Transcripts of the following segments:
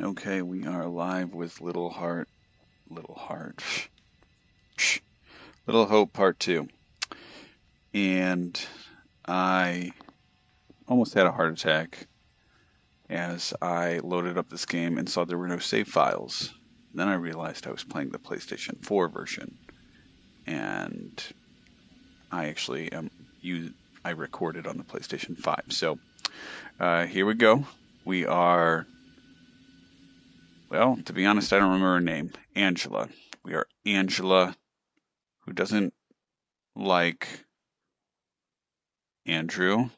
Okay, we are live with Little Hope Part 2. And I almost had a heart attack as I loaded up this game and saw there were no save files. Then I realized I was playing the PlayStation 4 version. And I actually I recorded on the PlayStation 5. So here we go. We are, well, to be honest, I don't remember her name. Angela. We are Angela, who doesn't like Andrew,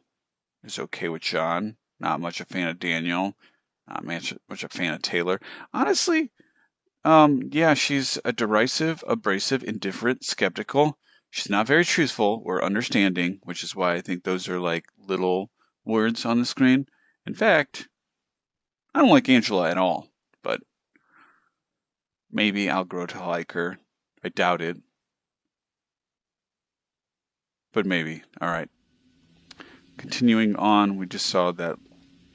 is okay with John, not much a fan of Daniel, not much a fan of Taylor. Honestly, yeah, she's a derisive, abrasive, indifferent, skeptical. She's not very truthful or understanding, which is why I think those are like little words on the screen. In fact, I don't like Angela at all, but maybe I'll grow to like her. I doubt it, but maybe. All right. Continuing on, we just saw that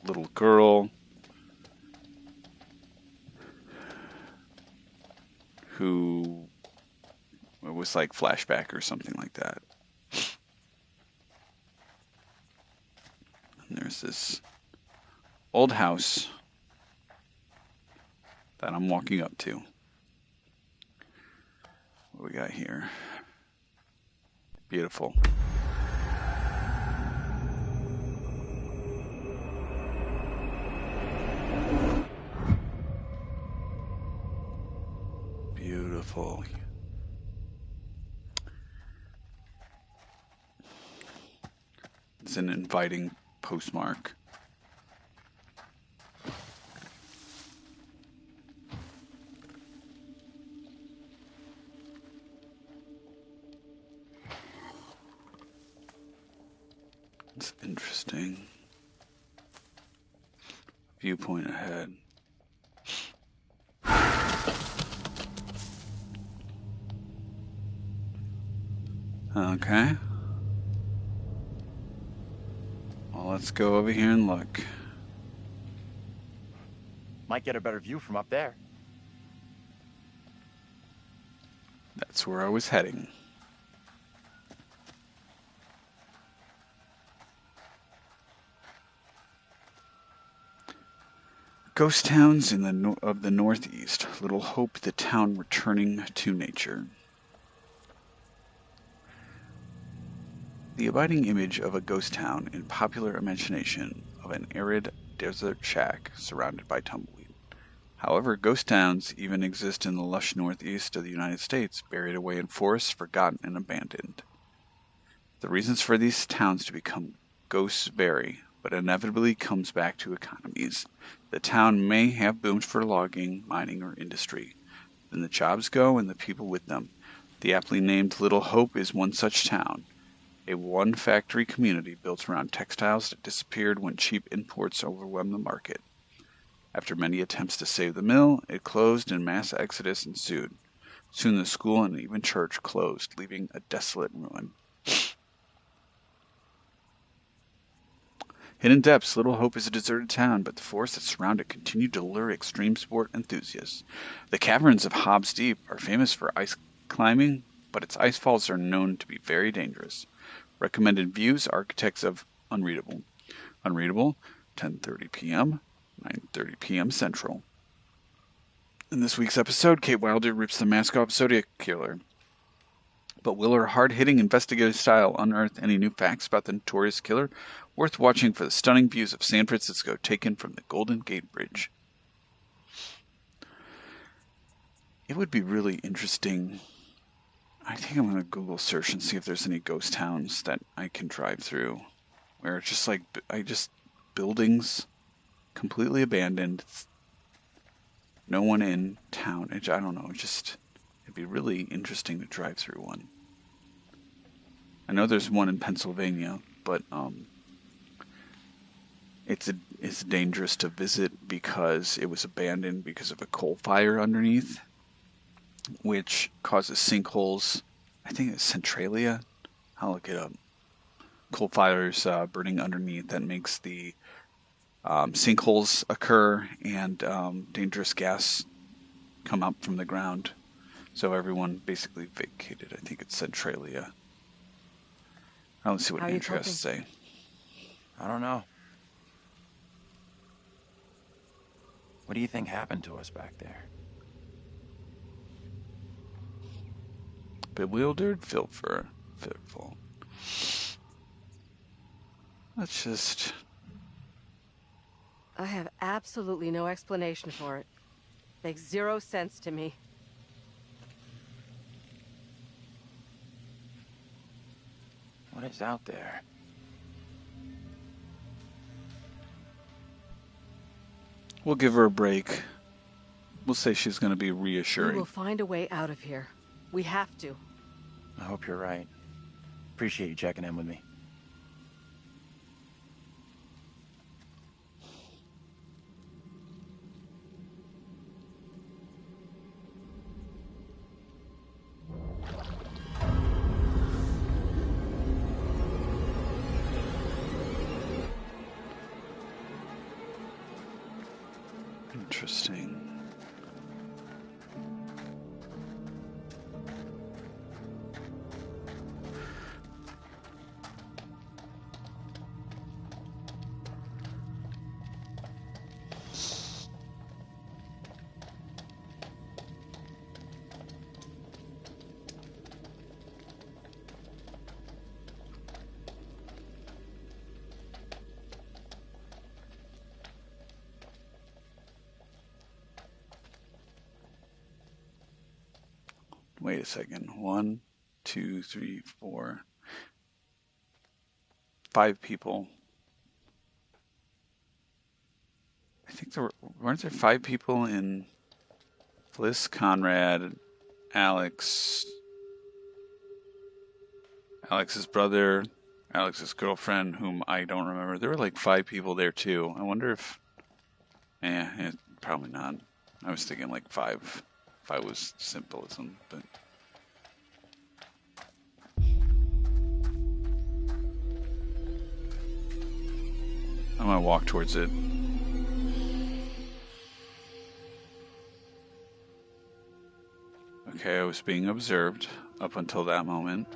little girl who it was like flashback or something like that. And there's this old house that I'm walking up to. What we got here? Beautiful. Beautiful. It's an inviting postmark. It's interesting. Viewpoint ahead. Okay. Well, let's go over here and look. Might get a better view from up there. That's where I was heading. Ghost towns in the Northeast. Little hope the town returning to nature. The abiding image of a ghost town in popular imagination of an arid desert shack surrounded by tumbleweed. However, ghost towns even exist in the lush northeast of the United States, buried away in forests, forgotten and abandoned. The reasons for these towns to become ghosts vary, but inevitably comes back to economies. The town may have boomed for logging, mining, or industry. Then the jobs go and the people with them. The aptly named Little Hope is one such town. A one-factory community built around textiles that disappeared when cheap imports overwhelmed the market. After many attempts to save the mill, it closed and mass exodus ensued. Soon the school and even church closed, leaving a desolate ruin. Hidden Depths, Little Hope is a deserted town, but the forests that surround it continue to lure extreme sport enthusiasts. The caverns of Hobbs Deep are famous for ice climbing, but its ice falls are known to be very dangerous. Recommended views, Architects of Unreadable. Unreadable, 10:30 p.m., 9:30 p.m. Central. In this week's episode, Kate Wilder rips the mask off Zodiac Killer. But will her hard-hitting investigative style unearth any new facts about the notorious killer? Worth watching for the stunning views of San Francisco taken from the Golden Gate Bridge. It would be really interesting. I think I'm going to Google search and see if there's any ghost towns that I can drive through. Where it's just like, buildings completely abandoned. No one in town. I don't know. It'd be really interesting to drive through one. I know there's one in Pennsylvania, but it's dangerous to visit because it was abandoned because of a coal fire underneath, which causes sinkholes. I think it's Centralia. I'll look it up. Coal fires burning underneath that makes the sinkholes occur and dangerous gas come up from the ground. So everyone basically vacated. I think it's Centralia. Let's see what Andrew has to say. I don't know. What do you think happened to us back there? Bewildered, fearful. Let's just... I have absolutely no explanation for it. Makes zero sense to me. What is out there? We'll give her a break. We'll say she's going to be reassuring. We will find a way out of here. We have to. I hope you're right. Appreciate you checking in with me. Interesting. Wait a second. 1, 2, 3, 4, 5 people. I think weren't there 5 people in Bliss, Conrad, Alex, Alex's brother, Alex's girlfriend, whom I don't remember. There were like 5 people there too. I wonder if... probably not. I was thinking like 5. 5 was symbolism, but... I'm gonna walk towards it. Okay, I was being observed up until that moment.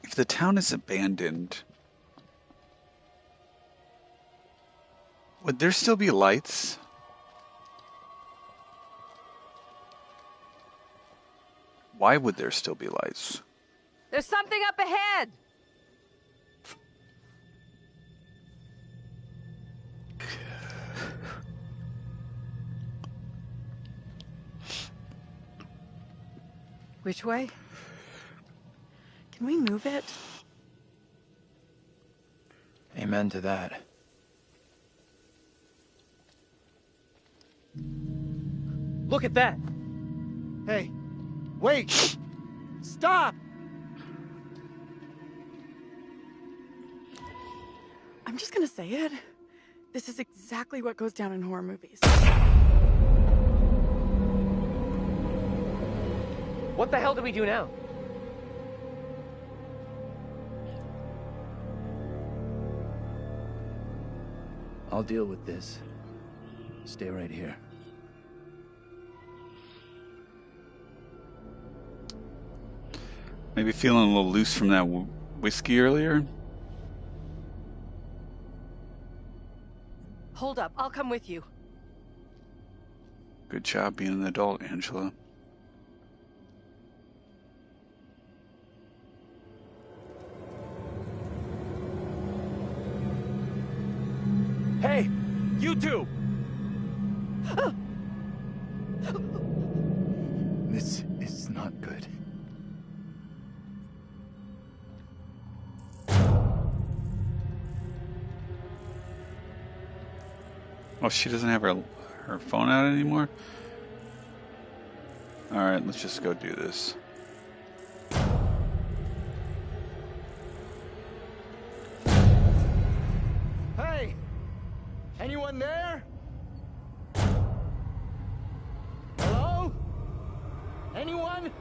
If the town is abandoned, would there still be lights? Why would there still be lights? There's something up ahead! Which way? Can we move it? Amen to that. Look at that! Hey, wait! Stop! I'm just gonna say it. This is exactly what goes down in horror movies. What the hell do we do now? I'll deal with this. Stay right here. Maybe feeling a little loose from that whiskey earlier? Hold up, I'll come with you. Good job being an adult, Angela. Hey, you two! This is not good. Oh, she doesn't have her phone out anymore? Alright, let's just go do this. Anyone there? Hello? Anyone?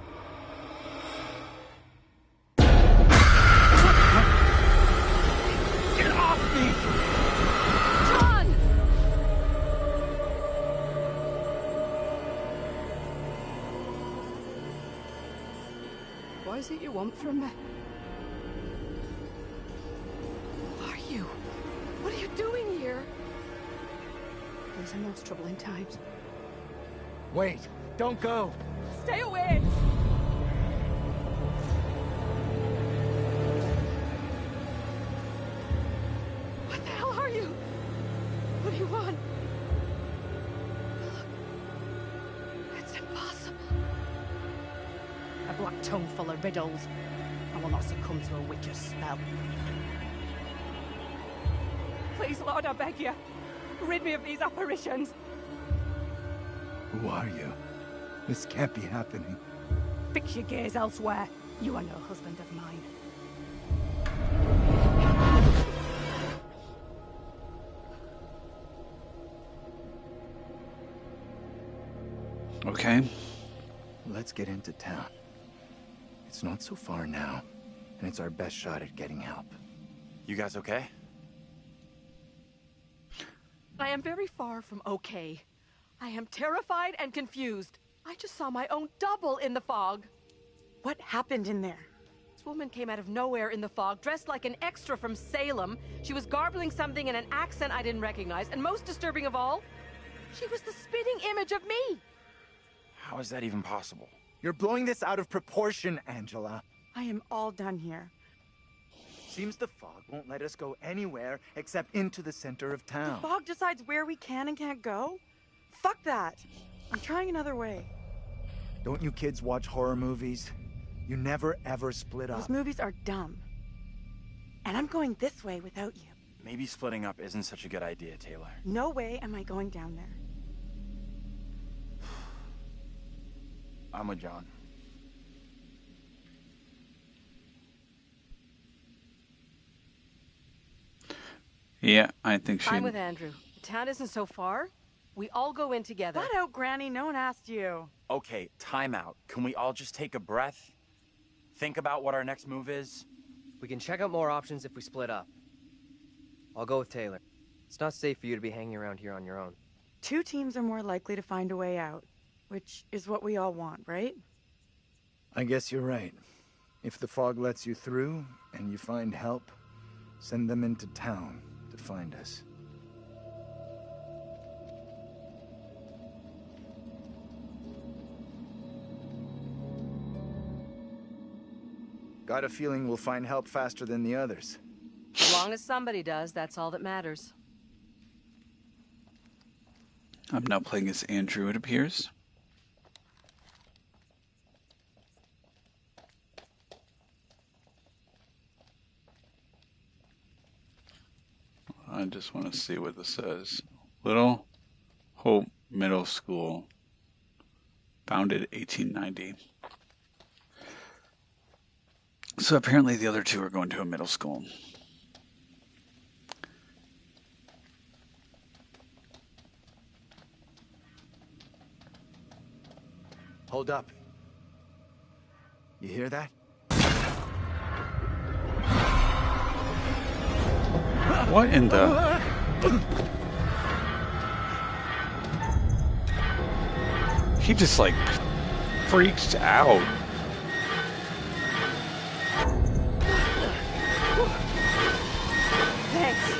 Get off me! John! What is it you want from me? Who are you? What are you doing here? These are most troubling times. Wait, don't go. Stay away! What the hell are you? What do you want? Look, it's impossible. A black tongue full of riddles. I will not succumb to a witch's spell. Please, Lord, I beg you. Rid me of these apparitions. Who are you? This can't be happening. Fix your gaze elsewhere. You are no husband of mine. Okay. Let's get into town. It's not so far now, and it's our best shot at getting help. You guys okay? I am very far from okay. I am terrified and confused. I just saw my own double in the fog. What happened in there? This woman came out of nowhere in the fog, dressed like an extra from Salem. She was garbling something in an accent I didn't recognize, and most disturbing of all, she was the spitting image of me. How is that even possible? You're blowing this out of proportion, Angela. I am all done here. Seems the fog won't let us go anywhere except into the center of town. The fog decides where we can and can't go? Fuck that. I'm trying another way. Don't you kids watch horror movies? You never ever split up. Those movies are dumb. And I'm going this way without you. Maybe splitting up isn't such a good idea, Taylor. No way am I going down there. I'm with John. Yeah, I think she. I'm with Andrew. The town isn't so far. We all go in together. Flat out, Granny. No one asked you. Okay, time out. Can we all just take a breath? Think about what our next move is? We can check out more options if we split up. I'll go with Taylor. It's not safe for you to be hanging around here on your own. Two teams are more likely to find a way out, which is what we all want, right? I guess you're right. If the fog lets you through and you find help, send them into town to find us. Got a feeling we'll find help faster than the others. As long as somebody does, that's all that matters. I'm now playing as Andrew, it appears. I just want to see what this says. Little Hope Middle School, founded 1890. So apparently the other two are going to a middle school. Hold up. You hear that? What in the... He just like freaked out. Thanks.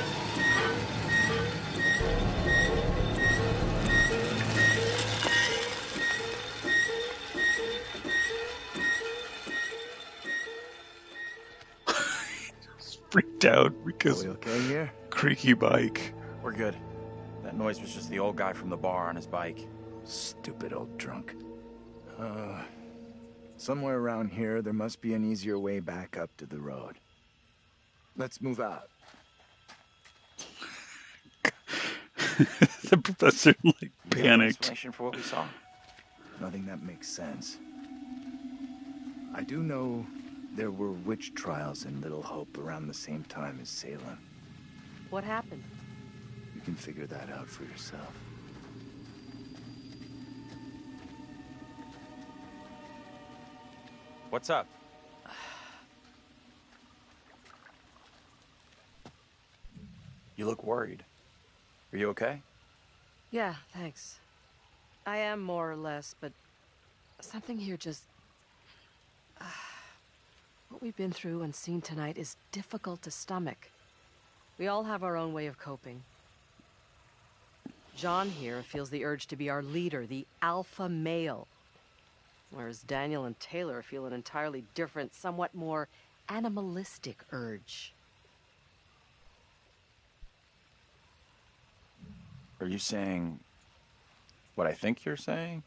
Freaked out because Are we okay here? creaky bike. We're good. That noise was just the old guy from the bar on his bike. Stupid old drunk. Somewhere around here, there must be an easier way back up to the road. Let's move out. The professor like You have an panicked. explanation for what we saw? Nothing that makes sense. I do know there were witch trials in Little Hope around the same time as Salem. What happened? You can figure that out for yourself. What's up? You look worried. Are you okay? Yeah, thanks. I am more or less, but something here just... What we've been through and seen tonight is difficult to stomach. We all have our own way of coping. John here feels the urge to be our leader, the alpha male. Whereas Daniel and Taylor feel an entirely different, somewhat more animalistic urge. Are you saying what I think you're saying?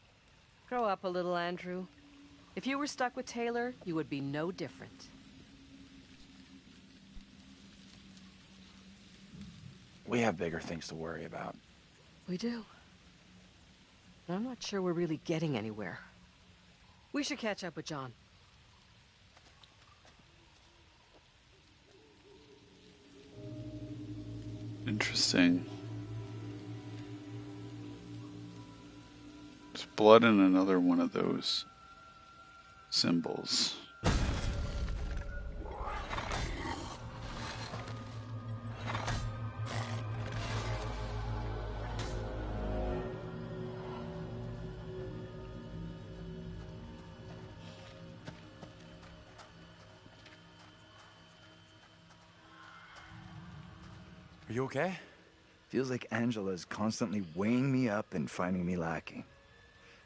Grow up a little, Andrew. If you were stuck with Taylor, you would be no different. We have bigger things to worry about. We do. I'm not sure we're really getting anywhere. We should catch up with John. Interesting. There's blood in another one of those symbols. Are you okay? Feels like Angela's constantly weighing me up and finding me lacking.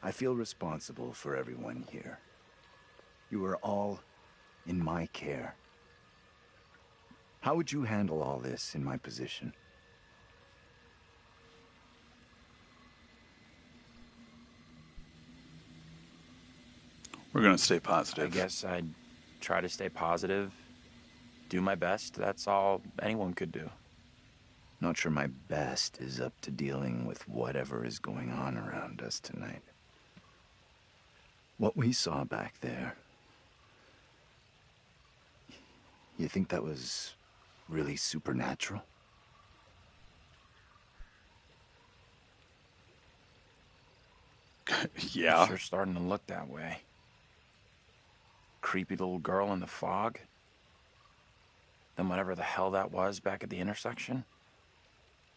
I feel responsible for everyone here. You are all in my care. How would you handle all this in my position? We're gonna stay I positive. guess I'd try to stay positive, do my best. That's all anyone could do. Not sure my best is up to dealing with whatever is going on around us tonight. What we saw back there, you think that was really supernatural? Yeah. Sure starting to look that way. Creepy little girl in the fog. Then whatever the hell that was back at the intersection.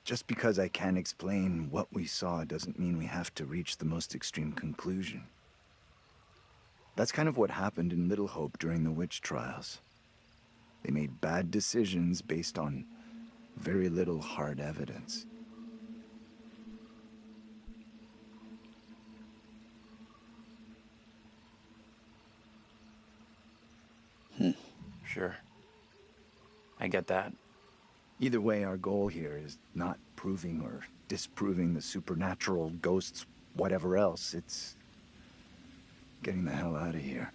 Just because I can't explain what we saw doesn't mean we have to reach the most extreme conclusion. That's kind of what happened in Little Hope during the witch trials. They made bad decisions based on very little hard evidence. Sure. I get that. Either way, our goal here is not proving or disproving the supernatural, ghosts, whatever else. It's getting the hell out of here.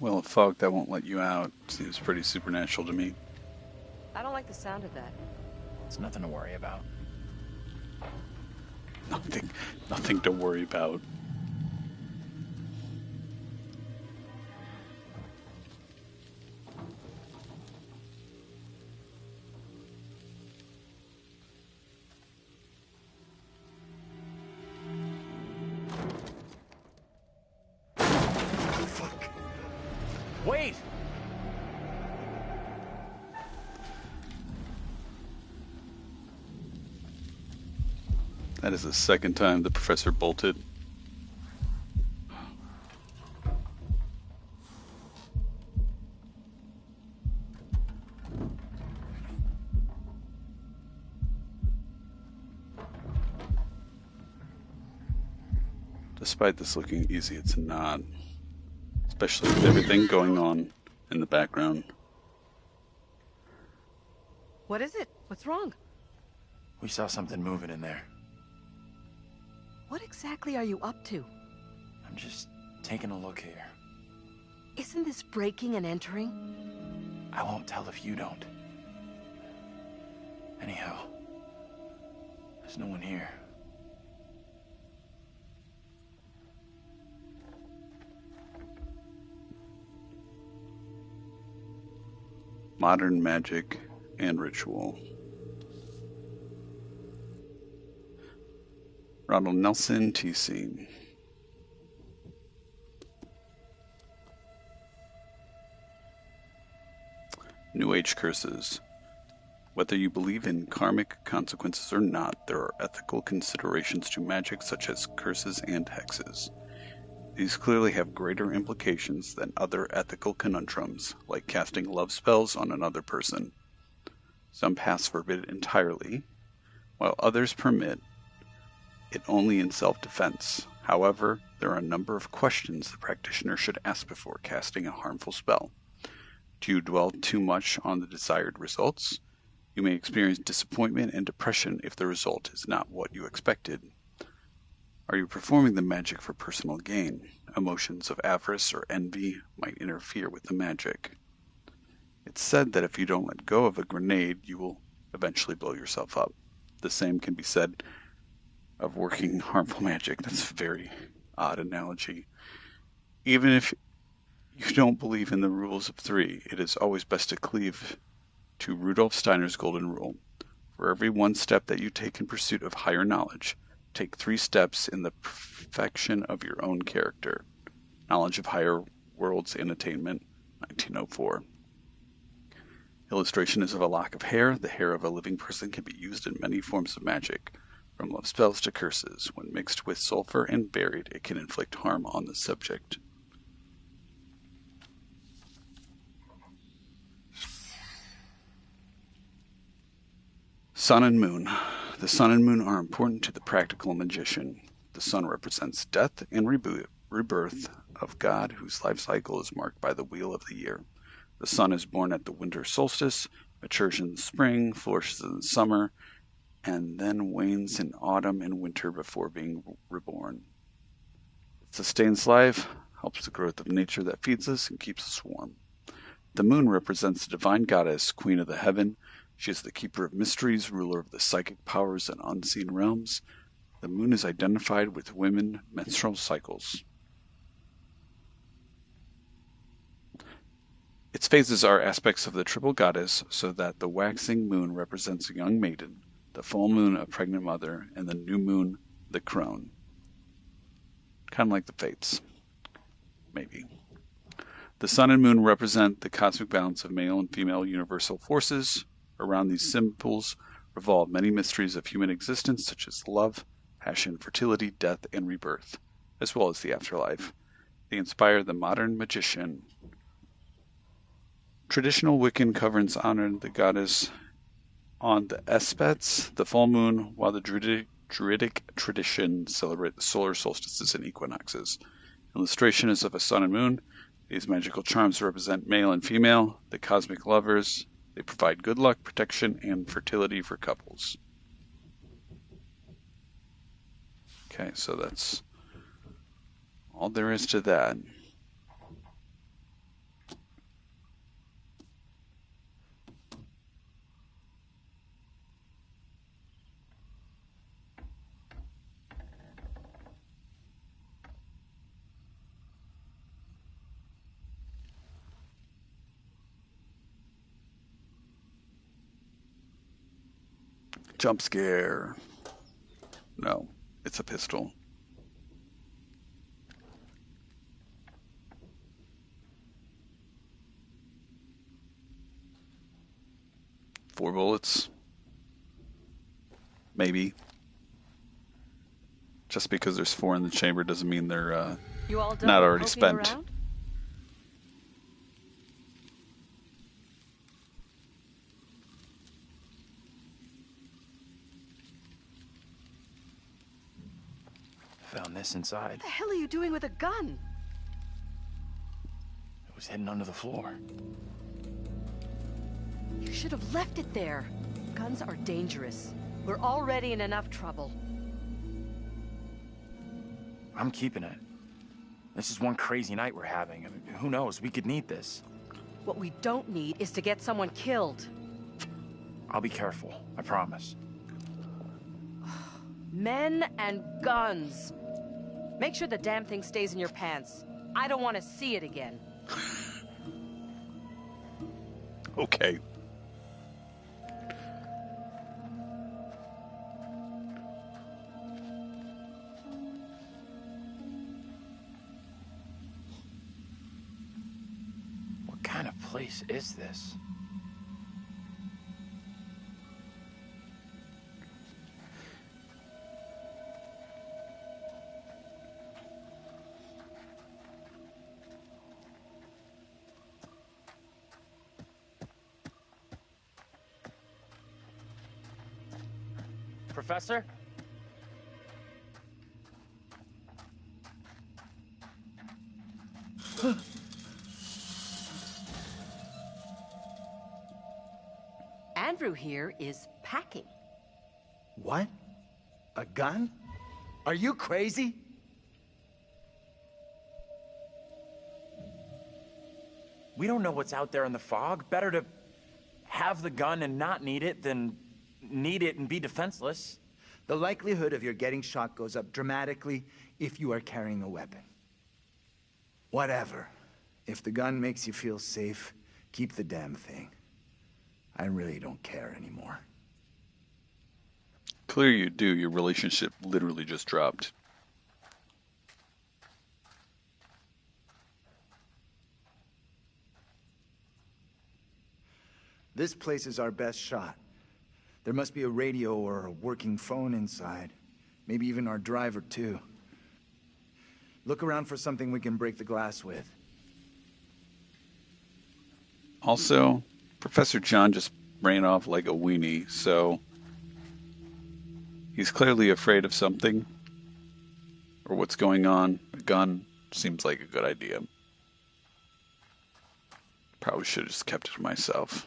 Well, a fog that won't let you out seems pretty supernatural to me. I don't like the sound of that. It's nothing to worry about. Nothing to worry about. Wait! That is the second time the professor bolted. Despite this looking easy, it's not. Especially with everything going on in the background. What is it? What's wrong? We saw something moving in there. What exactly are you up to? I'm just taking a look here. Isn't this breaking and entering? I won't tell if you don't. Anyhow, there's no one here. Modern magic and ritual. Ronald Nelson, TC. New Age curses. Whether you believe in karmic consequences or not, there are ethical considerations to magic such as curses and hexes. These clearly have greater implications than other ethical conundrums, like casting love spells on another person. Some paths forbid it entirely, while others permit it only in self-defense. However, there are a number of questions the practitioner should ask before casting a harmful spell. Do you dwell too much on the desired results? You may experience disappointment and depression if the result is not what you expected. Are you performing the magic for personal gain? Emotions of avarice or envy might interfere with the magic. It's said that if you don't let go of a grenade, you will eventually blow yourself up. The same can be said of working harmful magic. That's a very odd analogy. Even if you don't believe in the rules of three, it is always best to cleave to Rudolf Steiner's golden rule. For every one step that you take in pursuit of higher knowledge, take 3 steps in the perfection of your own character. Knowledge of Higher Worlds and Attainment, 1904. Illustration is of a lock of hair. The hair of a living person can be used in many forms of magic, from love spells to curses. When mixed with sulfur and buried, it can inflict harm on the subject. Sun and Moon. The sun and moon are important to the practical magician. The sun represents death and rebirth of God, whose life cycle is marked by the wheel of the year. The sun is born at the winter solstice, matures in the spring, flourishes in the summer, and then wanes in autumn and winter before being reborn. It sustains life, helps the growth of nature that feeds us, and keeps us warm. The moon represents the divine goddess, queen of the heaven. She is the keeper of mysteries, ruler of the psychic powers and unseen realms. The moon is identified with women menstrual cycles. Its phases are aspects of the triple goddess, so that the waxing moon represents a young maiden, the full moon a pregnant mother, and the new moon the crone. Kind of like the fates. Maybe. The sun and moon represent the cosmic balance of male and female universal forces. Around these symbols revolve many mysteries of human existence, such as love, passion, fertility, death, and rebirth, as well as the afterlife. They inspire the modern magician. Traditional Wiccan covenants honor the goddess on the Espets, the full moon, while the Druidic traditions celebrate the solar solstices and equinoxes. Illustration is of a sun and moon. These magical charms represent male and female, the cosmic lovers. They provide good luck, protection, and fertility for couples. Okay, so that's all there is to that. Jump scare. No, it's a pistol. Four bullets. Maybe. Just because there's 4 in the chamber doesn't mean they're You all done not already poking spent. around? Found this inside. What the hell are you doing with a gun? It was hidden under the floor. You should have left it there. Guns are dangerous. We're already in enough trouble. I'm keeping it. This is one crazy night we're having. I mean, who knows? We could need this. What we don't need is to get someone killed. I'll be careful. I promise. Men and guns. Make sure the damn thing stays in your pants. I don't want to see it again. Okay. What kind of place is this? Professor? Andrew here is packing. What? A gun? Are you crazy? We don't know what's out there in the fog. Better to have the gun and not need it than need it and be defenseless. The likelihood of your getting shot goes up dramatically if you are carrying a weapon. Whatever. If the gun makes you feel safe, keep the damn thing. I really don't care anymore. Clear you do. Your relationship literally just dropped. This place is our best shot. There must be a radio or a working phone inside. Maybe even our driver, too. Look around for something we can break the glass with. Also, Professor John just ran off like a weenie, so he's clearly afraid of something or what's going on. A gun seems like a good idea. Probably should have just kept it to myself.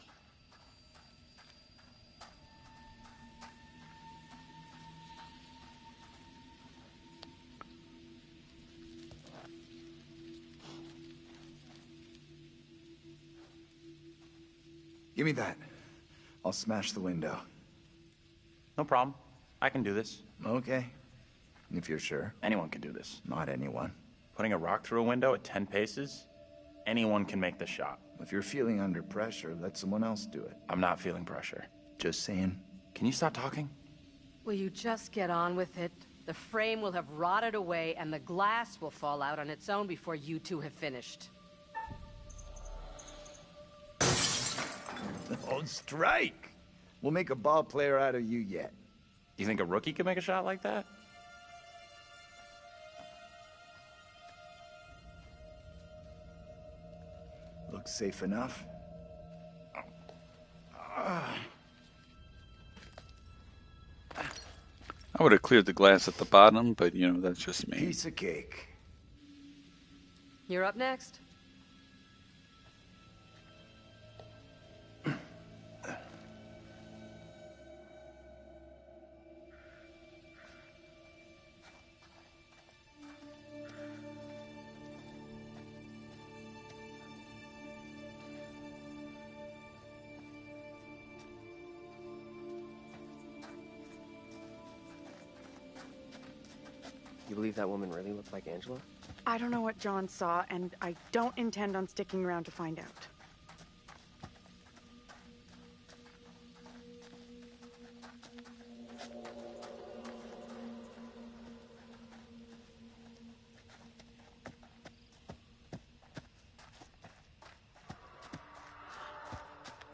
Give me that. I'll smash the window. No problem. I can do this. Okay. If you're sure. Anyone can do this. Not anyone. Putting a rock through a window at 10 paces? Anyone can make the shot. If you're feeling under pressure, let someone else do it. I'm not feeling pressure. Just saying. Can you stop talking? Will you just get on with it? The frame will have rotted away and the glass will fall out on its own before you two have finished. Oh, strike! We'll make a ball player out of you yet. Do you think a rookie could make a shot like that? Looks safe enough. I would have cleared the glass at the bottom, but you know, that's just me. Piece of cake. You're up next. You believe that woman really looked like Angela? I don't know what John saw, and I don't intend on sticking around to find out.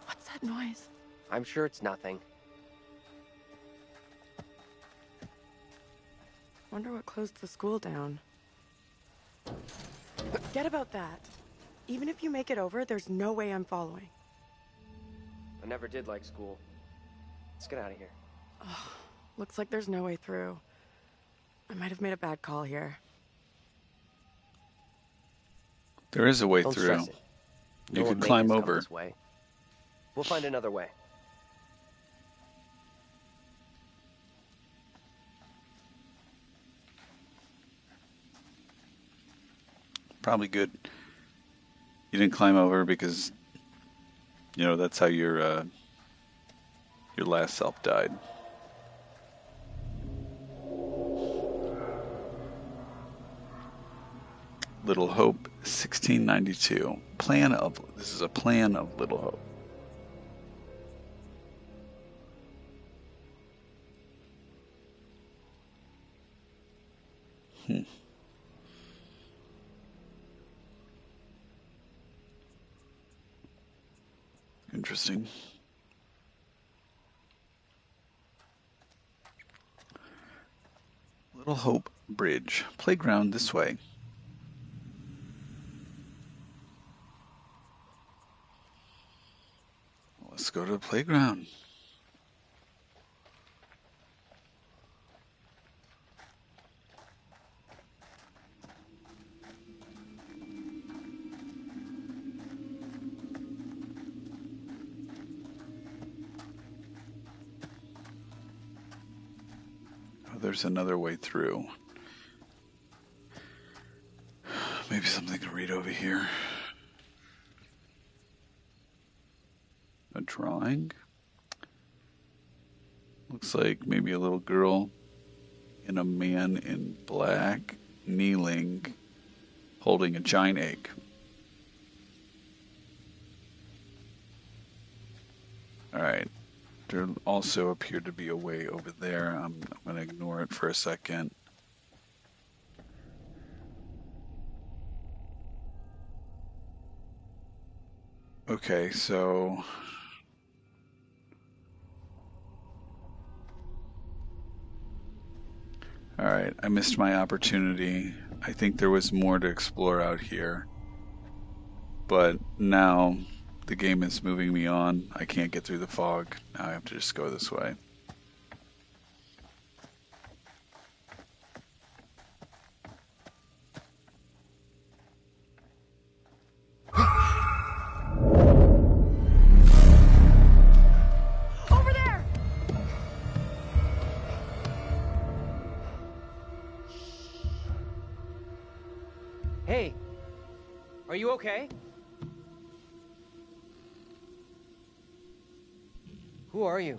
What's that noise? I'm sure it's nothing. Wonder what closed the school down. Forget about that. Even if you make it over, there's no way I'm following. I never did like school. Let's get out of here. Oh, looks like there's no way through. I might have made a bad call here. There is a way Don't through. stress it. You No could one climb made us come over. this way. We'll find another way. Probably good. You didn't climb over because, you know, that's how your last self died. Little Hope, 1692. This is a plan of Little Hope. Interesting. Little Hope Bridge. Playground this way. Let's go to the playground. There's another way through. Maybe something to read over here. A drawing. Looks like maybe a little girl and a man in black kneeling, holding a giant egg. Alright. There also appeared to be a way over there. I'm going to ignore it for a second. Okay, so... Alright, I missed my opportunity. I think there was more to explore out here. But now... the game is moving me on. I can't get through the fog. Now I have to just go this way. Over there! Hey, are you okay? Who are you?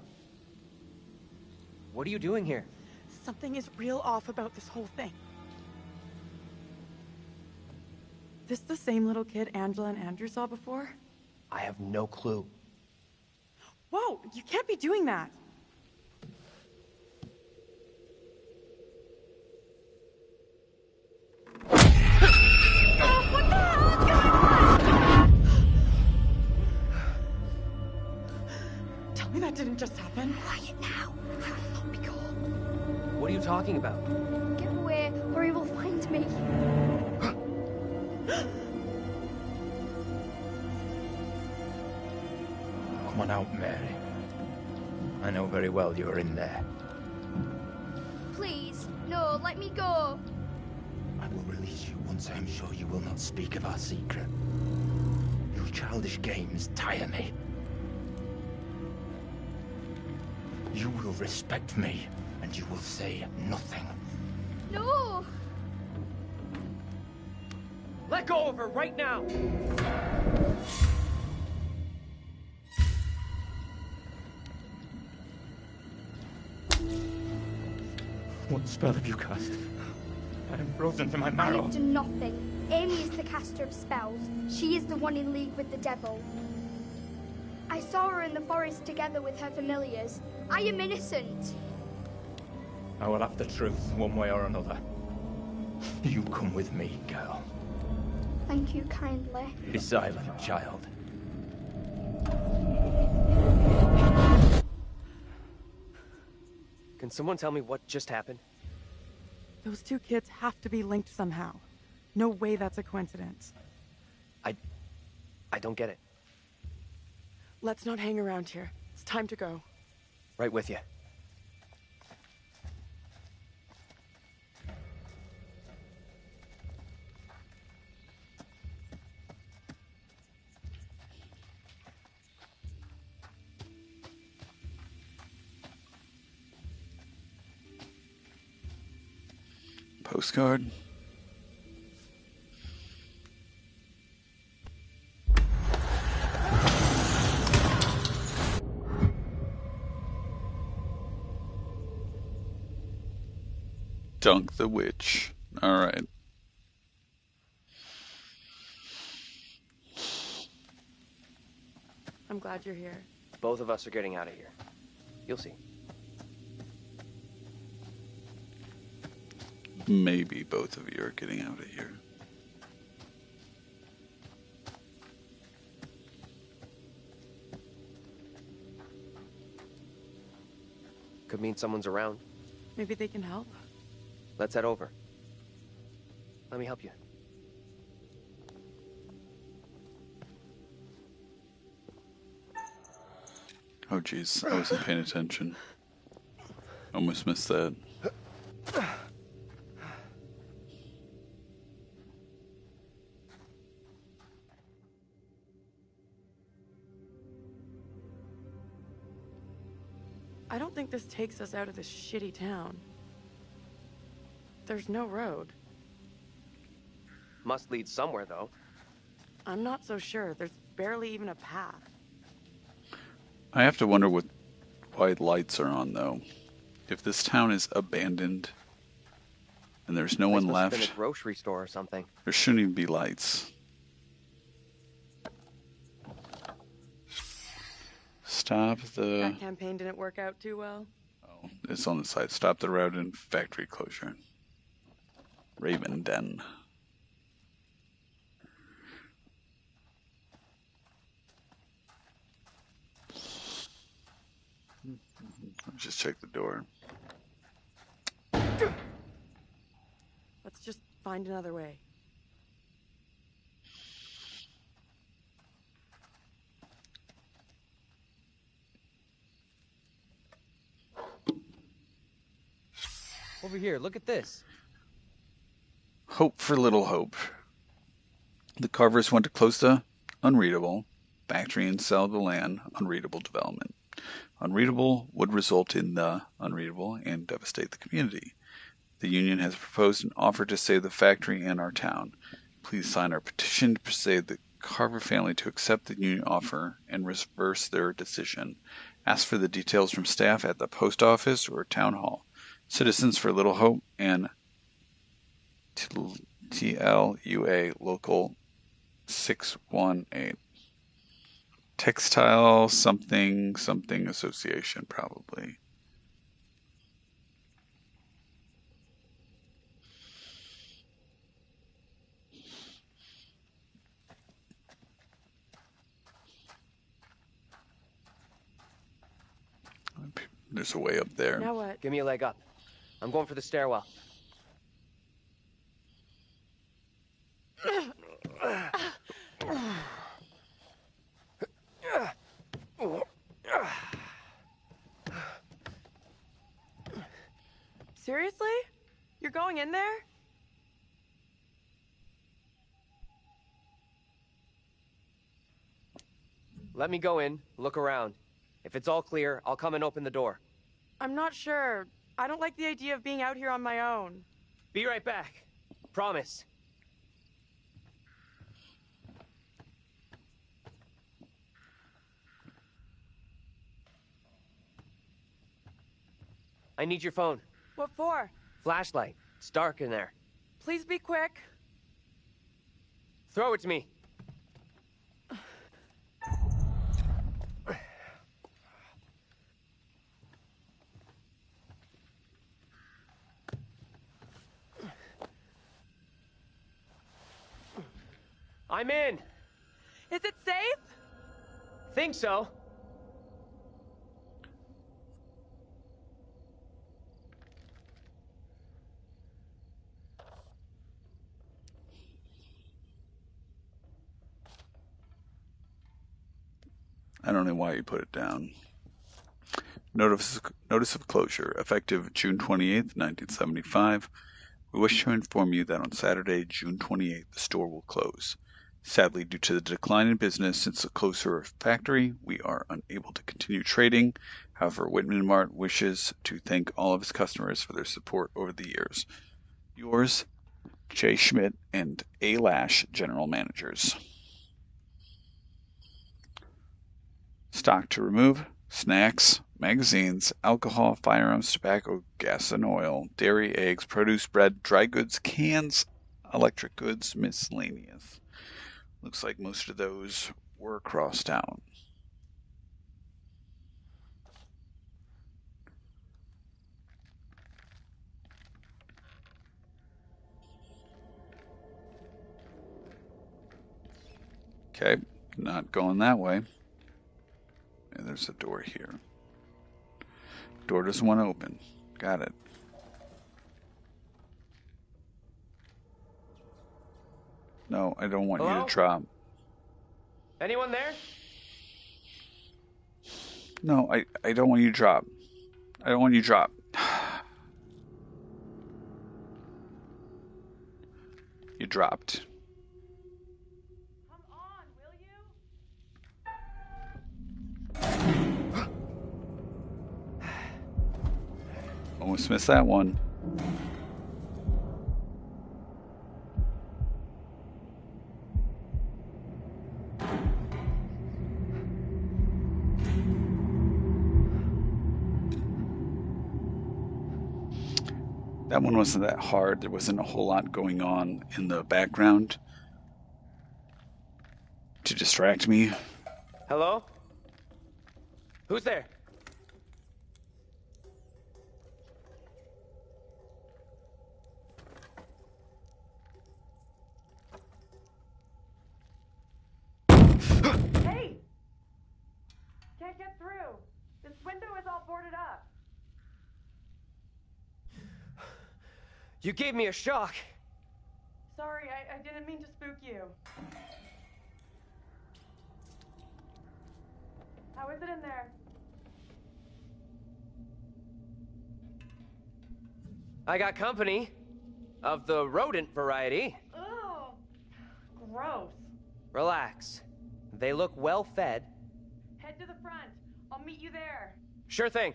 What are you doing here? Something is real off about this whole thing. This the same little kid Angela and Andrew saw before? I have no clue. Whoa, you can't be doing that. Tell me that didn't just happen. Quiet now. Let me go. What are you talking about? Get away, or he will find me. Come on out, Mary. I know very well you're in there. Please, no, let me go. I will release you once I am sure you will not speak of our secret. Your childish games tire me. You will respect me, and you will say nothing. No! Let go of her right now! What spell have you cast? I am frozen to my I marrow. have done nothing. Amy is the caster of spells. She is the one in league with the devil. I saw her in the forest together with her familiars. I am innocent. I will have the truth one way or another. You come with me, girl. Thank you kindly. Be silent, child. Can someone tell me what just happened? Those two kids have to be linked somehow. No way that's a coincidence. I don't get it. Let's not hang around here. It's time to go. Right with you. Postcard. Dunk the witch. All right. I'm glad you're here. Both of us are getting out of here. You'll see. Maybe both of you are getting out of here. Could mean someone's around. Maybe they can help. Let's head over. Let me help you. Oh jeez, I wasn't paying attention. Almost missed that. I don't think this takes us out of this shitty town. There's no road. Must lead somewhere, though. I'm not so sure. There's barely even a path. I have to wonder why lights are on, though. If this town is abandoned and there's no one Must have been left, a grocery store or something. there shouldn't even be lights. Stop the... That campaign didn't work out too well. Oh, it's on the side. Stop the route and factory closure. Raven Den. Just check the door. Let's just find another way. Over here, look at this. Hope for Little Hope. The Carvers want to close the unreadable factory and sell the land. Unreadable development. Unreadable would result in the unreadable and devastate the community. The union has proposed an offer to save the factory and our town. Please sign our petition to persuade the Carver family to accept the union offer and reverse their decision. Ask for the details from staff at the post office or town hall. Citizens for Little Hope and TLUA Local 618. Textile something something association, probably. There's a way up there. Now what? Give me a leg up. I'm going for the stairwell. Seriously? You're going in there? Let me go in, look around. If it's all clear, I'll come and open the door. I'm not sure. I don't like the idea of being out here on my own. Be right back. Promise. I need your phone. What for? Flashlight. It's dark in there. Please be quick. Throw it to me. I'm in. Is it safe? Think so. I don't know why you put it down. Notice of closure, effective June 28th, 1975. We wish to inform you that on Saturday, June 28th, the store will close. Sadly, due to the decline in business since the closure of the factory, we are unable to continue trading. However, Whitman Mart wishes to thank all of its customers for their support over the years. Yours, Jay Schmidt and A. Lash, General Managers. Stock to remove: snacks, magazines, alcohol, firearms, tobacco, gas and oil, dairy, eggs, produce, bread, dry goods, cans, electric goods, miscellaneous. Looks like most of those were crossed out. Okay, not going that way. And there's a door here. Door doesn't want to open. Got it. No, I don't want you Hello? to drop. Anyone there? No, I don't want you to drop. I don't want you to drop. You dropped. Come on, will you? Almost missed that one. That one wasn't that hard. There wasn't a whole lot going on in the background to distract me. Hello? Who's there? Hey! Can't get through. This window is all boarded up. You gave me a shock. Sorry, I didn't mean to spook you. How is it in there? I got company. Of the rodent variety. Ugh. Gross. Relax. They look well fed. Head to the front. I'll meet you there. Sure thing.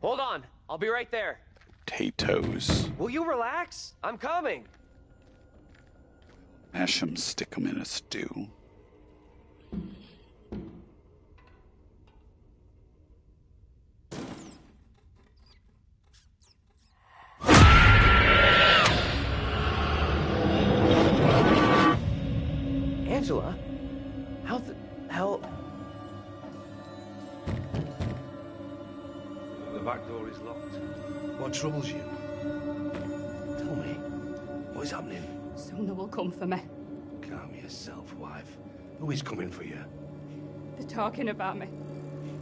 Hold on. I'll be right there. Potatoes. Will you relax? I'm coming. Mash 'em, stick 'em in a stew. Angela? How the hell? The back door is locked. What troubles you? Tell me, what is happening? Soon they will come for me. Calm yourself, wife. Who is coming for you? They're talking about me.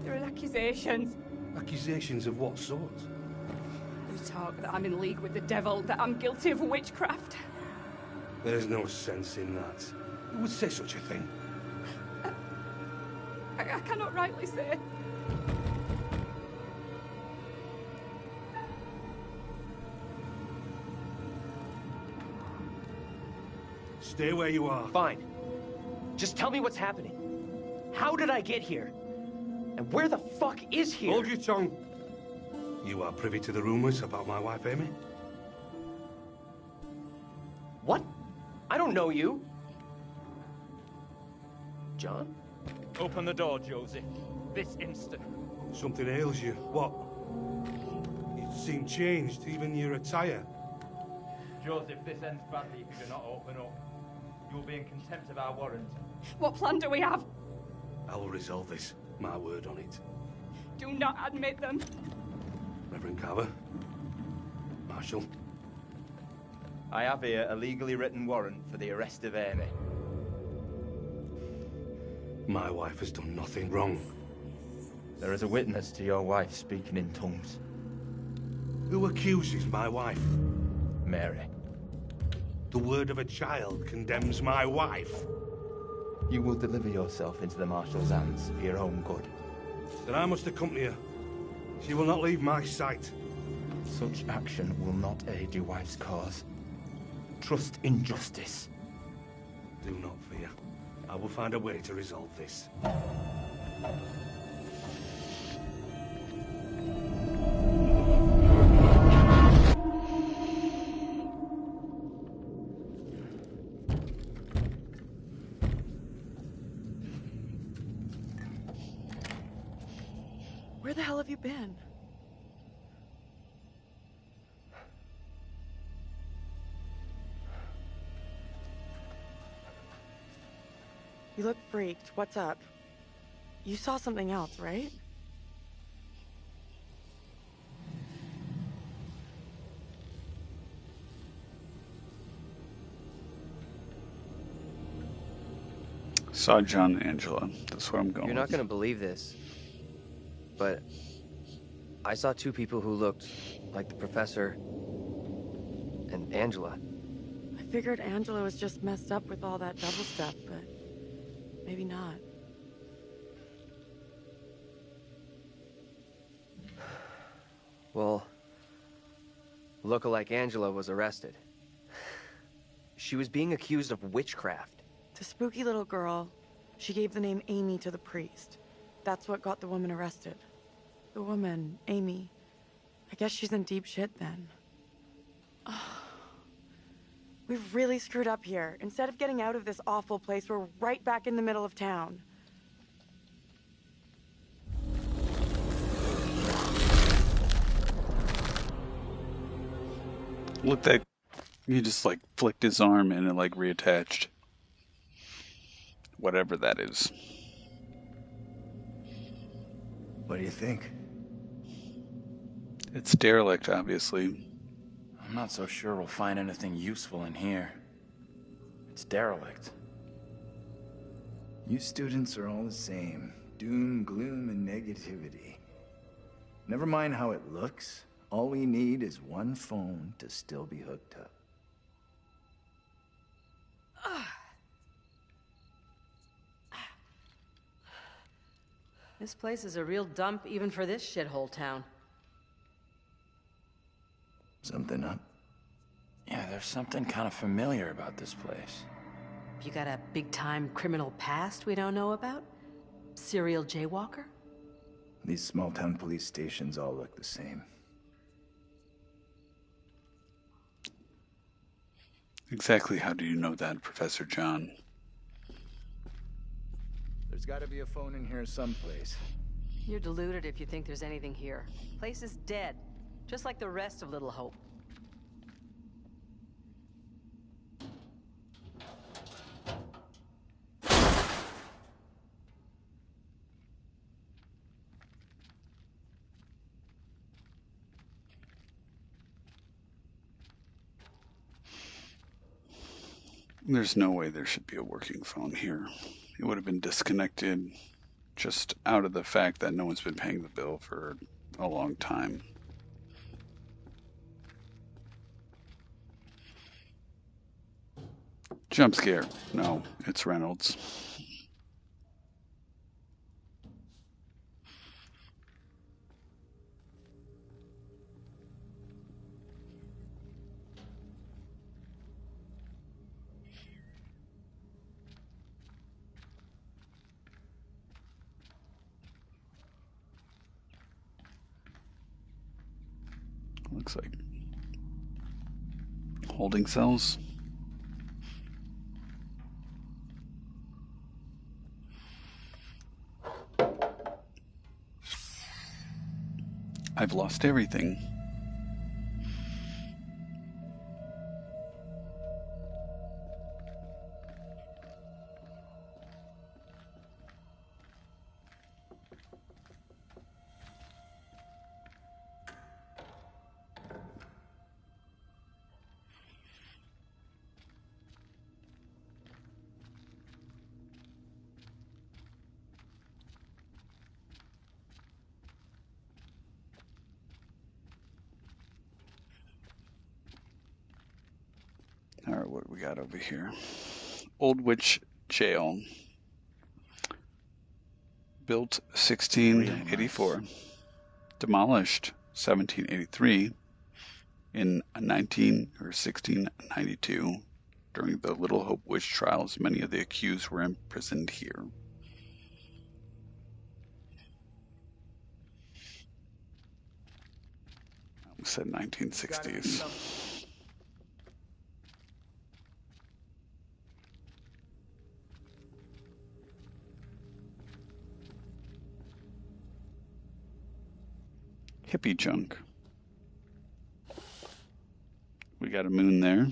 There are accusations. Accusations of what sort? They talk that I'm in league with the devil, that I'm guilty of witchcraft. There's no sense in that. Who would say such a thing? I cannot rightly say. Stay where you are. Fine. Just tell me what's happening. How did I get here? And where the fuck is here? Hold your tongue. You are privy to the rumors about my wife, Amy? What? I don't know you. John? Open the door, Joseph. This instant. Something ails you. What? You seem changed, even your attire. Joseph, this ends badly if you do not open up. You will be in contempt of our warrant. What plan do we have? I will resolve this. My word on it. Do not admit them. Reverend Carver. Marshal. I have here a legally written warrant for the arrest of Amy. My wife has done nothing wrong. There is a witness to your wife speaking in tongues. Who accuses my wife? Mary. The word of a child condemns my wife. You will deliver yourself into the Marshal's hands for your own good. Then I must accompany her. She will not leave my sight. Such action will not aid your wife's cause. Trust in justice. Do not fear. I will find a way to resolve this. Where the hell have you been? You look freaked. What's up? You saw something else, right? Saw John and Angela. That's what I'm going You're not with. gonna believe this, but I saw two people who looked like the professor and Angela. I figured Angela was just messed up with all that double stuff, but maybe not. Well, lookalike Angela was arrested. She was being accused of witchcraft. The spooky little girl, she gave the name Amy to the priest. That's what got the woman arrested. The woman, Amy, I guess she's in deep shit then. We've really screwed up here. Instead of getting out of this awful place, we're right back in the middle of town. Look, that he just like flicked his arm and it like reattached. Whatever that is. What do you think? It's derelict, obviously. I'm not so sure we'll find anything useful in here. It's derelict. You students are all the same. Doom, gloom, and negativity. Never mind how it looks. All we need is one phone to still be hooked up. This place is a real dump even for this shithole town. Something up? Yeah, there's something kind of familiar about this place. You got a big-time criminal past we don't know about? Serial jaywalker? These small-town police stations all look the same. Exactly how do you know that, Professor John? There's gotta be a phone in here someplace. You're deluded if you think there's anything here. Place is dead, just like the rest of Little Hope. There's no way there should be a working phone here. It would have been disconnected just out of the fact that no one's been paying the bill for a long time. Jump scare. No, it's Reynolds. Looks like holding cells. I've lost everything. All right, what do we got over here? Old Witch Jail. Built 1684. Demolished 1783. In 1692, during the Little Hope witch trials, many of the accused were imprisoned here. I almost said 1960s. Hippie junk. We got a moon there.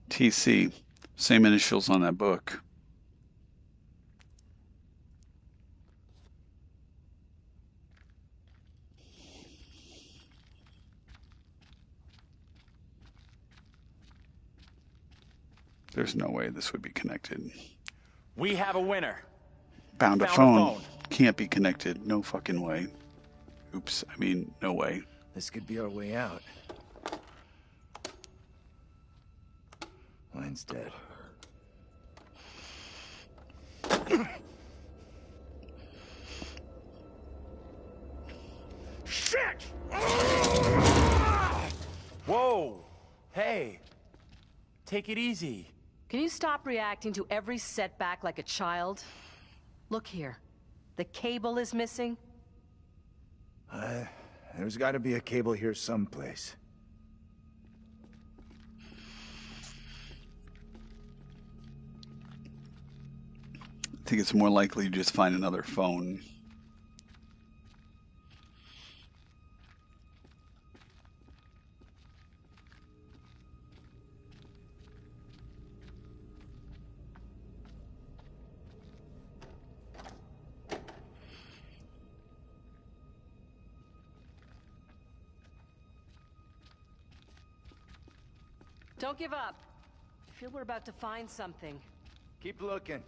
TC, same initials on that book. There's no way this would be connected. We have a winner. Found a phone. Can't be connected. No fucking way. Oops. I mean, no way. This could be our way out. Line's dead. Shit! Whoa! Hey! Take it easy. Can you stop reacting to every setback like a child? Look here. The cable is missing. There's got to be a cable here someplace. I think it's more likely you just find another phone. Don't give up. I feel we're about to find something. Keep looking.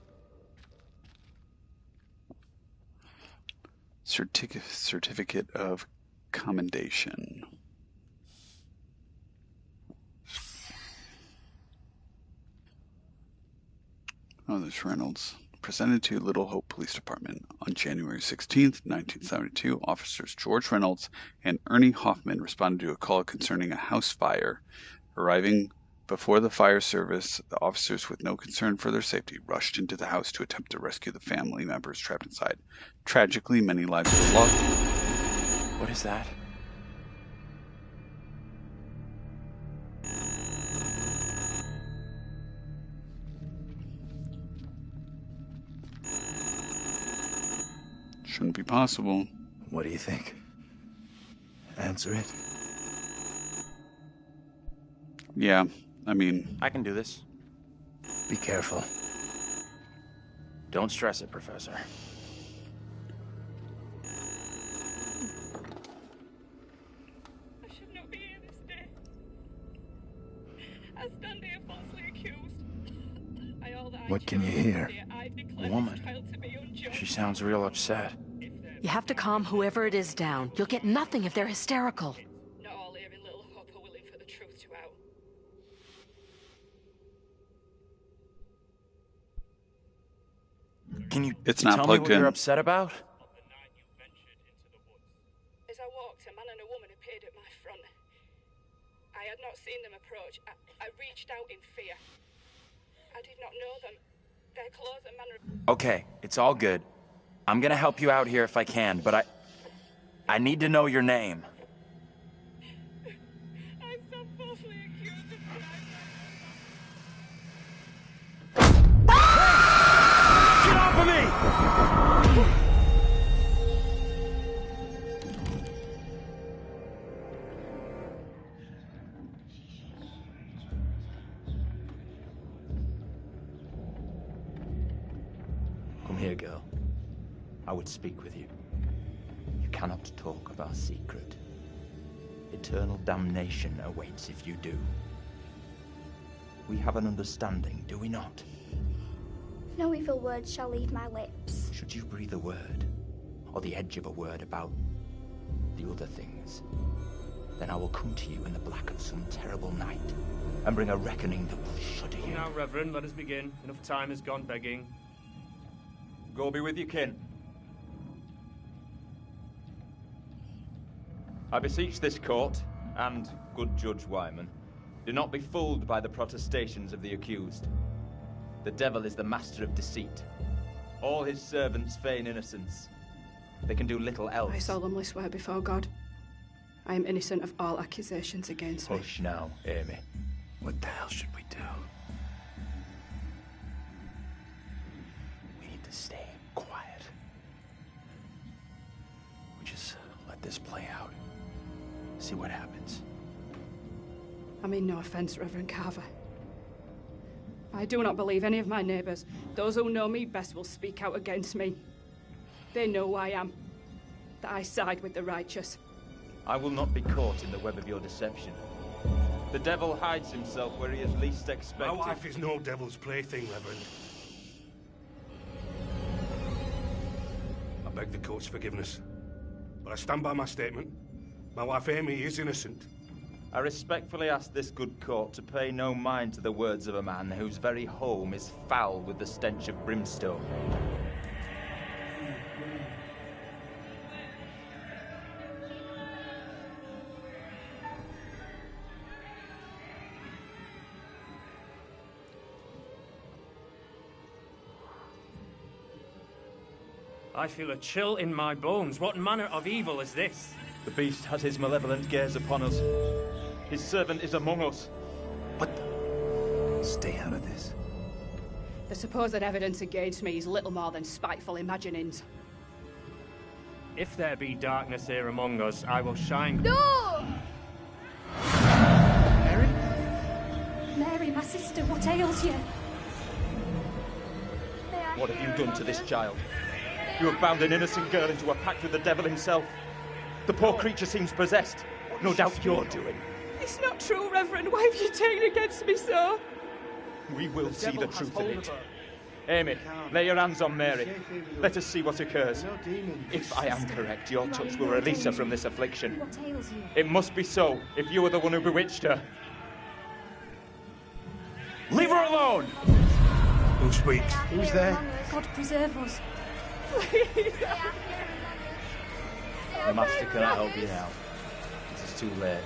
Certificate of commendation. Oh, there's Reynolds. Presented to Little Hope Police Department on January 16th, 1972, officers George Reynolds and Ernie Hoffman responded to a call concerning a house fire. Arriving before the fire service, the officers, with no concern for their safety, rushed into the house to attempt to rescue the family members trapped inside. Tragically, many lives were lost. What is that? Shouldn't be possible. What do you think? Answer it. Yeah, I mean... I can do this. Be careful. Don't stress it, Professor. I should not be here this day. I stand here falsely accused. What can you hear? Woman. She sounds real upset. You have to calm whoever it is down. You'll get nothing if they're hysterical. Not all here in Little Hope are willing for the truth to out. Can you It's not tell me plugged what in. you're upset about? As I walked, a man and a woman appeared at my front. I had not seen them approach. I reached out in fear. I did not know them. Their clothes and manner of... Okay, it's all good. I'm gonna help you out here if I can, but I need to know your name. I stand falsely accused of Get off of me! Come here, girl. I would speak with you. You cannot talk of our secret. Eternal damnation awaits if you do. We have an understanding, do we not? No evil word shall leave my lips. Should you breathe a word, or the edge of a word about the other things, then I will come to you in the black of some terrible night, and bring a reckoning that will shudder you. Now, Reverend, let us begin. Enough time has gone begging. Go be with your kin. I beseech this court, and good Judge Wyman, do not be fooled by the protestations of the accused. The devil is the master of deceit. All his servants feign innocence. They can do little else. I solemnly swear before God, I am innocent of all accusations against me. Hush now, Amy. What the hell should we do? We need to stay quiet. We just let this play out. See what happens. I mean no offence, Reverend Carver. I do not believe any of my neighbours. Those who know me best will speak out against me. They know who I am, that I side with the righteous. I will not be caught in the web of your deception. The devil hides himself where he is least expected. My wife is no devil's plaything, Reverend. I beg the court's forgiveness, but I stand by my statement. My wife Amy is innocent. I respectfully ask this good court to pay no mind to the words of a man whose very home is foul with the stench of brimstone. I feel a chill in my bones. What manner of evil is this? The beast has his malevolent gaze upon us. His servant is among us. Stay out of this. The supposed evidence against me is little more than spiteful imaginings. If there be darkness here among us, I will shine. No! Mary? Mary, my sister, what ails you? What have you done to this child? You have bound an innocent girl into a pact with the devil himself. The poor creature seems possessed. No doubt you're doing. It's not true, Reverend. Why have you taken against me so? We will see the truth of it. Amy, lay your hands on Mary. Let us see what occurs. If I am correct, your touch will release her from this affliction. What ails you? It must be so, if you are the one who bewitched her. Leave her alone! Who speaks? Who's there? God preserve us. The Master cannot help you now. It is too late.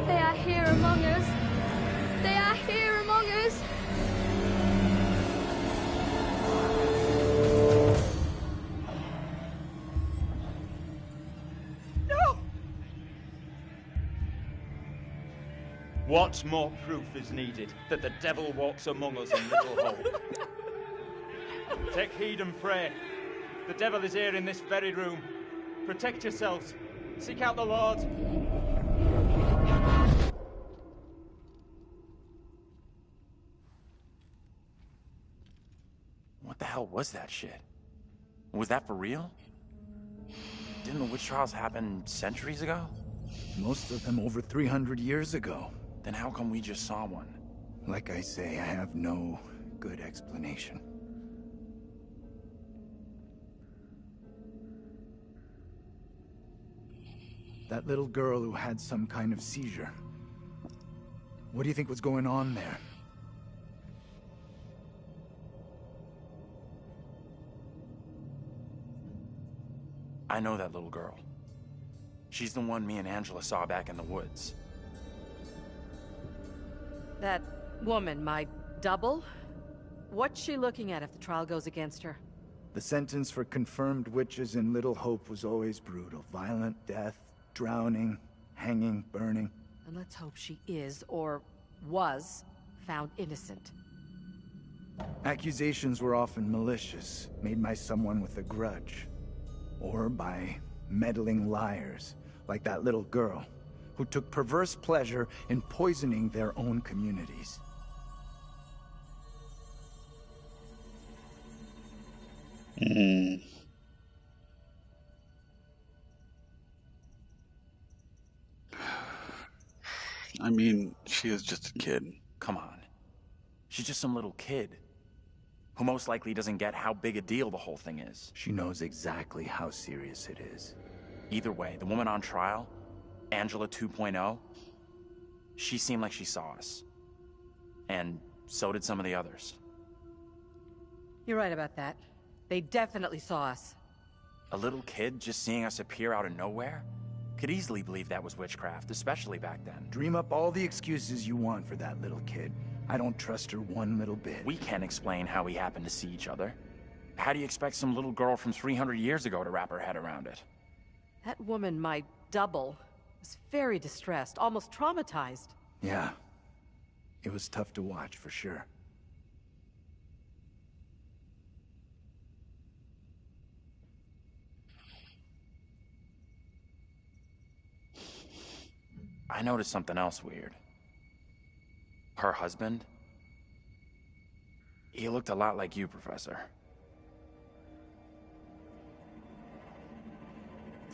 They are here among us. They are here among us. No! What more proof is needed that the devil walks among us in Little Hope? Take heed and pray. The devil is here in this very room. Protect yourselves. Seek out the Lord. What the hell was that shit? Was that for real? Didn't the witch trials happen centuries ago? Most of them over 300 years ago. Then how come we just saw one? Like I say, I have no good explanation. That little girl who had some kind of seizure. What do you think was going on there? I know that little girl. She's the one me and Angela saw back in the woods. That woman, my double? What's she looking at if the trial goes against her? The sentence for confirmed witches in Little Hope was always brutal. Violent death, drowning, hanging, burning. And let's hope she is, or was, found innocent. Accusations were often malicious, made by someone with a grudge. Or by meddling liars, like that little girl, who took perverse pleasure in poisoning their own communities. I mean, she is just a kid. Come on. She's just some little kid who most likely doesn't get how big a deal the whole thing is. She knows exactly how serious it is. Either way, the woman on trial, Angela 2.0, she seemed like she saw us. And so did some of the others. You're right about that. They definitely saw us. A little kid just seeing us appear out of nowhere? Could easily believe that was witchcraft, especially back then. Dream up all the excuses you want for that little kid. I don't trust her one little bit. We can't explain how we happened to see each other. How do you expect some little girl from 300 years ago to wrap her head around it? That woman, my double, was very distressed, almost traumatized. Yeah. It was tough to watch, for sure. I noticed something else weird. Her husband? He looked a lot like you, Professor.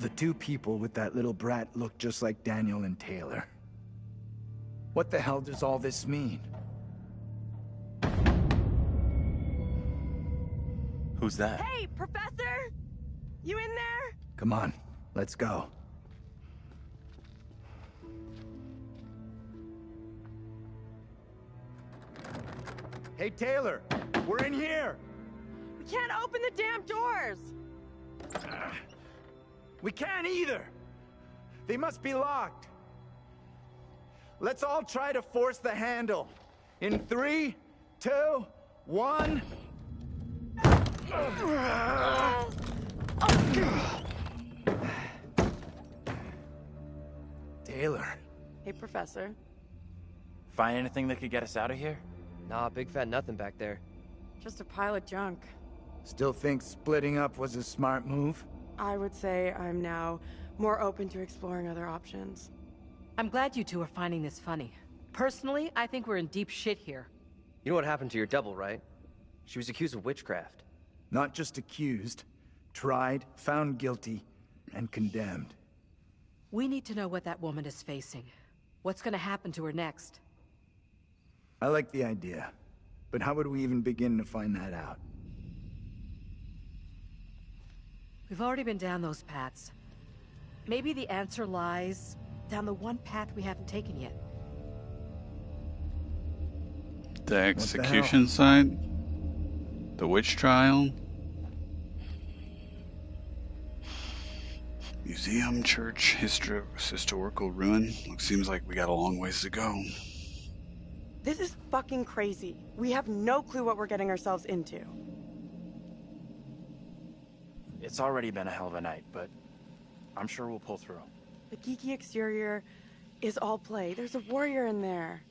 The two people with that little brat look just like Daniel and Taylor. What the hell does all this mean? Who's that? Hey, Professor! You in there? Come on, let's go. Hey, Taylor, we're in here! We can't open the damn doors! We can't either! They must be locked. Let's all try to force the handle. In 3, 2, 1... Taylor. Hey, Professor. Find anything that could get us out of here? Nah, big fat nothing back there. Just a pile of junk. Still think splitting up was a smart move? I would say I'm now more open to exploring other options. I'm glad you two are finding this funny. Personally, I think we're in deep shit here. You know what happened to your double, right? She was accused of witchcraft. Not just accused, tried, found guilty, and condemned. We need to know what that woman is facing. What's gonna happen to her next? I like the idea, but how would we even begin to find that out? We've already been down those paths. Maybe the answer lies down the one path we haven't taken yet. The execution site? The witch trial? Museum, church, historical ruin. Seems like we got a long ways to go. This is fucking crazy. We have no clue what we're getting ourselves into. It's already been a hell of a night, but I'm sure we'll pull through. The geeky exterior is all play. There's a warrior in there.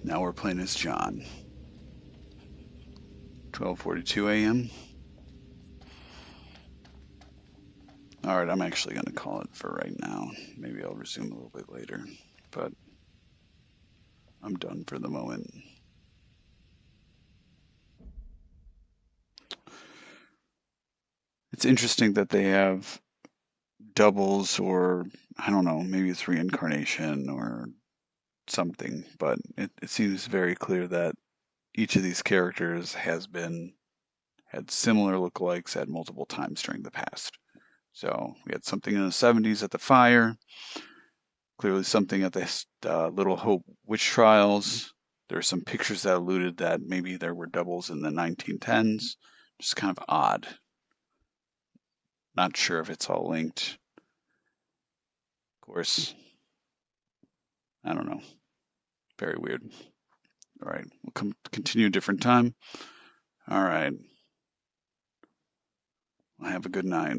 Now we're playing as John. 12:42 a.m. Alright, I'm actually going to call it for right now. Maybe I'll resume a little bit later, but I'm done for the moment. It's interesting that they have doubles, or I don't know, maybe it's reincarnation or something, but it seems very clear that each of these characters had similar lookalikes at multiple times during the past. So we had something in the 70s at the fire, clearly something at the Little Hope witch trials. There are some pictures that alluded that maybe there were doubles in the 1910s. Just kind of odd. Not sure if it's all linked. Of course, I don't know. Very weird. All right, we'll continue a different time. All right. Have a good night.